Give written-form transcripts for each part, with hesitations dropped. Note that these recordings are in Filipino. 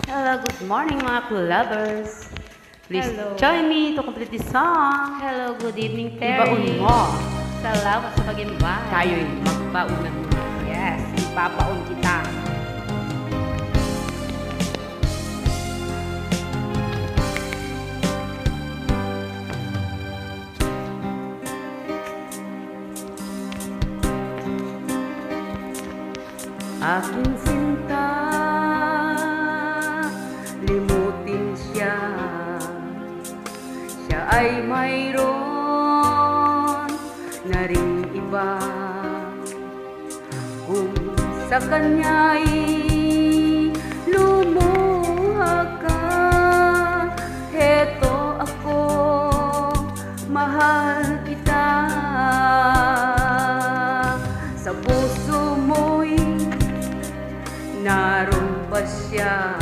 Hello, good morning mga lovers. Please Hello. join me to complete this song. Hello, good evening, Terry. Ibaon mo. Salamat sa pag-invite. Tayo'y magpaunan mo. Yes, ipapaon kita. Aking sinta, limutin siya. Siya ay mayroon na ring iba. Kung sa kanya'y lumuha ka, heto ako, mahal kita. Sa puso mo'y naroon ba siya?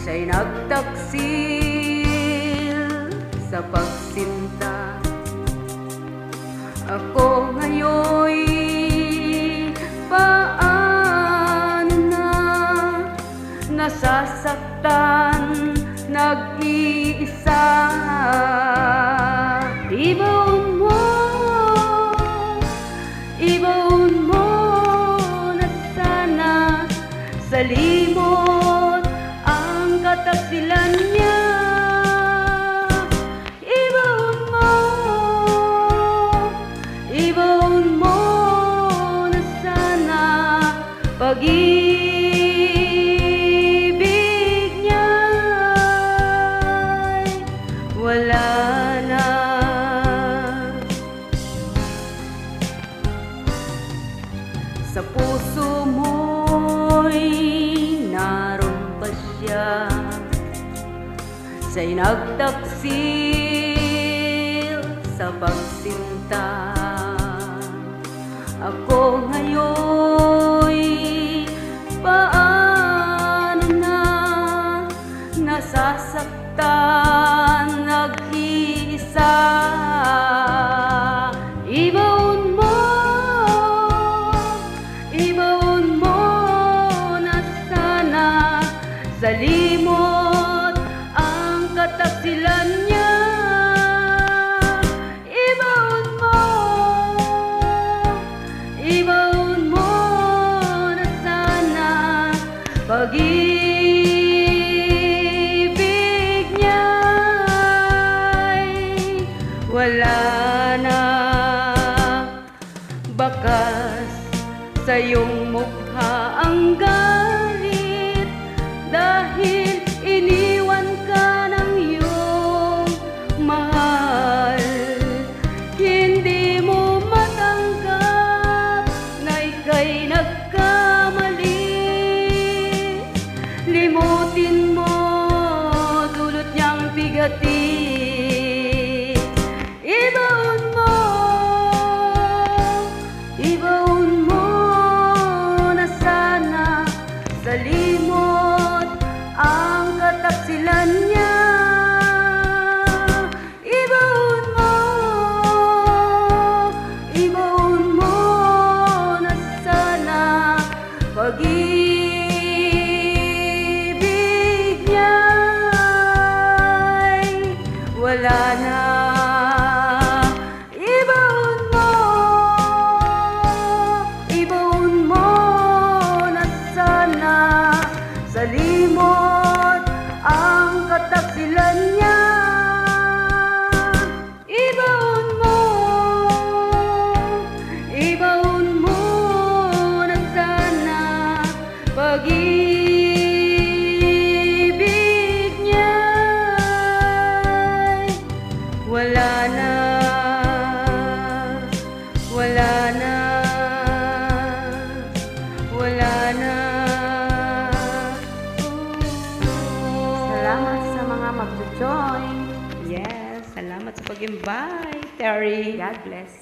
Siya'y nagtaksil sa pagsinta. Ako ngayon'y paano na, nasasaktan, nag-iisa. Ibaon mo, ibaon mo na sana sa limot ang kataksilan niya. Ibaon mo na sana pag-ibig niya'y wala na. Sa puso mo'y naroon pa siya. Siya'y nagtaksil sa pagsinta. Ako ngayon'y paano na, nasasaktan, nag-iisa. Ibaon mo na sana sa limot ang kataksilan niya. Ibaon mo na sana pag-ibig niya'y wala na. Bakas sa iyong mukha ang galit dahil iniwan ka ng iyong mahal. Hindi mo matanggap na ika'y nagkamali. Limutin mo, dulot niyang bigatin. Ibaon mo na sana sa limot ang kataksilan niya. Ibaon mo na sana pag-ibig niya'y wala na. Ibaon mo na sana sa limot ang kataksilan niya. Ibaon mo na sana pag-ibig niya'y wala na. Wala na. Wala na. Salamat sa mga mag-join. Yes, salamat sa pag-invite, Terry. God bless.